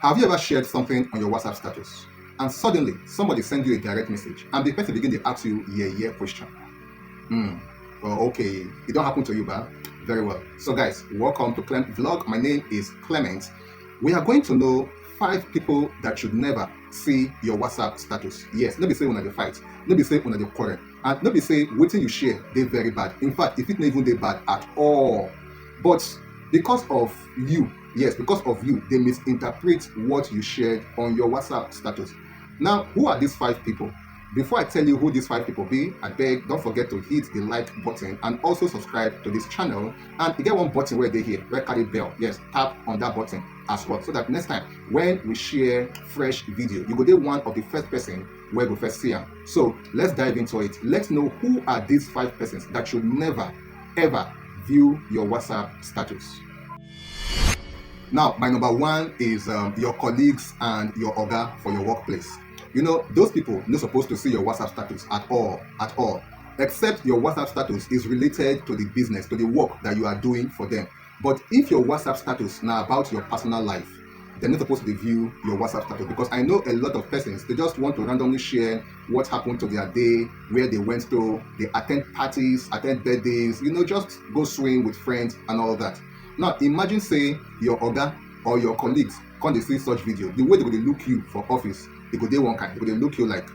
Have you ever shared something on your WhatsApp status and suddenly somebody sends you a direct message and the person begin to ask you yeah question? Hmm. Well, okay, it don't happen to you, but very well. So, guys, welcome to Clem Vlog. My name is Clement. We are going to know 5 people that should never see your WhatsApp status. Yes, let me say one of the fight. Let me say one of the quarrel, and let me say waiting you share they very bad. In fact, if it not even they bad at all, but because of you, yes, because of you, they misinterpret what you shared on your WhatsApp status. Now, who are these 5 people? Before I tell you who these 5 people be, I beg don't forget to hit the like button and also subscribe to this channel. And you get one button where they here, where carry bell. Yes, tap on that button as well, so that next time when we share fresh video, you go get one of the first person where we first see them. So let's dive into it. Let's know who are these 5 persons that should never ever view your WhatsApp status. Now, my number one is your colleagues and your orga for your workplace. You know, those people not supposed to see your WhatsApp status at all, except your WhatsApp status is related to the business, to the work that you are doing for them. But if your WhatsApp status now about your personal life, they're not supposed to view your WhatsApp status, because I know a lot of persons, they just want to randomly share what happened to their day, where they went to, they attend parties, attend birthdays, you know, just go swing with friends and all that. Now imagine say your orga or your colleagues come they see such video, the way they go dey look you for office, they go dey one kind, they go dey look you like,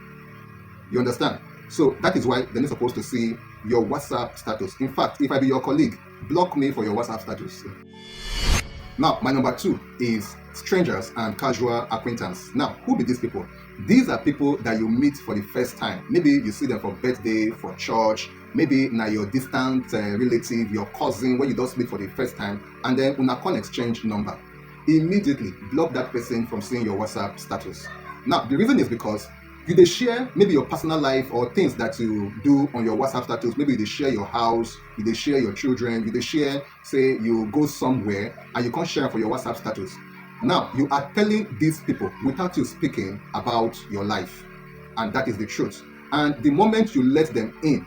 you understand? So that is why they're not supposed to see your WhatsApp status. In fact, if I be your colleague, block me for your WhatsApp status. Now, my number two is strangers and casual acquaintance. Now, who be these people? These are people that you meet for the first time. Maybe you see them for birthday, for church, maybe now your distant relative, your cousin, when you just meet for the first time, and then una can exchange number. Immediately block that person from seeing your WhatsApp status. Now, the reason is because you dey share maybe your personal life or things that you do on your WhatsApp status. Maybe you dey share your house, you dey share your children, you dey share, say you go somewhere and you can't share for your WhatsApp status. Now you are telling these people without you speaking about your life, and that is the truth. And the moment you let them in,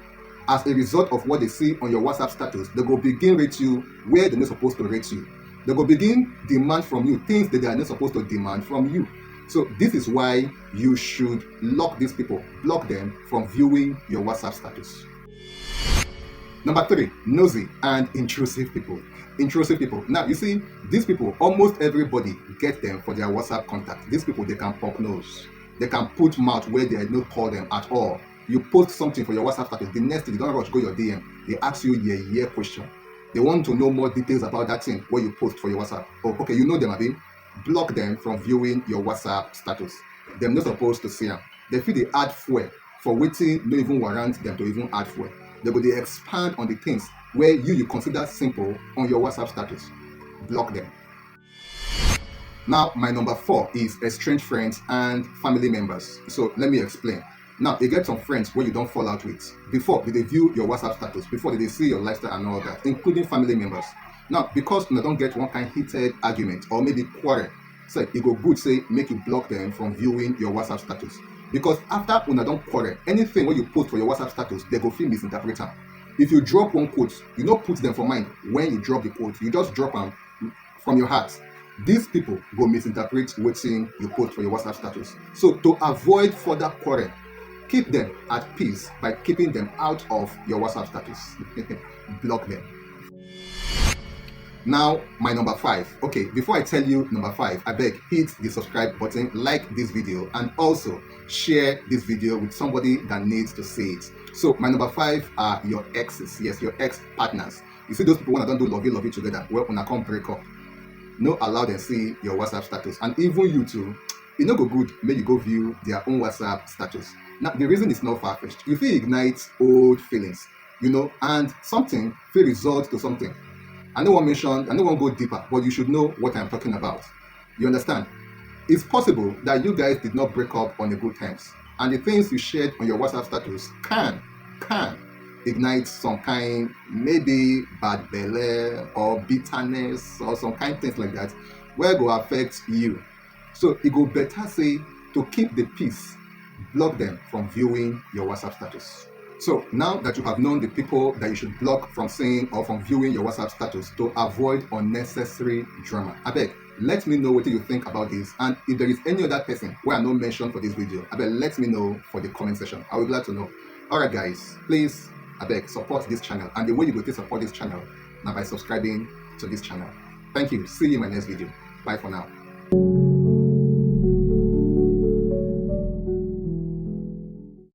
as a result of what they see on your WhatsApp status, they go begin rate you where they're not supposed to rate you. They go begin demand from you things that they are not supposed to demand from you. So this is why you should lock these people, block them from viewing your WhatsApp status. Number three, nosy and intrusive people. Intrusive people. Now you see, these people, almost everybody get them for their WhatsApp contact. These people, they can poke nose. They can put mouth where they don't call them at all. You post something for your WhatsApp status, the next thing, you don't rush, go your DM. They ask you yeah question. They want to know more details about that thing where you post for your WhatsApp. Oh, okay, you know them, Abi. Block them from viewing your WhatsApp status. They're not supposed to see them. They feel they add fuel for waiting, no even warrant them to even add fuel. They go they expand on the things where you consider simple on your WhatsApp status. Block them. Now, my number four is estranged friends and family members. So let me explain. Now, you get some friends where you don't fall out with. Before, did they view your WhatsApp status? Before, did they see your lifestyle and all that, including family members? Now, because you don't get one kind of heated argument or maybe quarrel, so it go good say make you block them from viewing your WhatsApp status. Because after una don't quarrel, anything when you post for your WhatsApp status, they go feel misinterpret am. If you drop one quote, you don't put them for mind when you drop the quote, you just drop them from your heart. These people go misinterpret wetin you post for your WhatsApp status. So to avoid further quarrel, keep them at peace by keeping them out of your WhatsApp status. Block them. Now, my number five. Okay, before I tell you number five, I beg hit the subscribe button, like this video, and also share this video with somebody that needs to see it. So my number five are your exes. Yes, your ex partners. You see those people when I don't do lovey together, well, when I come break up, no allow them see your WhatsApp status. And even you too, it no go good, make you go view their own WhatsApp status. Now, the reason is not far-fetched. You feel ignite old feelings, you know, and something will result to something. I don't want to mention, I don't want to go deeper, but you should know what I'm talking about. You understand? It's possible that you guys did not break up on a good terms, and the things you shared on your WhatsApp status can ignite some kind, maybe bad belly or bitterness or some kind of things like that, where it will affect you. So it go better say to keep the peace, block them from viewing your WhatsApp status. So now that you have known the people that you should block from seeing or from viewing your WhatsApp status to avoid unnecessary drama, abeg, let me know what you think about this, and if there is any other person where I not mentioned for this video, abeg, let me know for the comment section. I would be glad to know. Alright guys, please abeg support this channel, and the way you go to support this channel now by subscribing to this channel. Thank you. See you in my next video. Bye for now.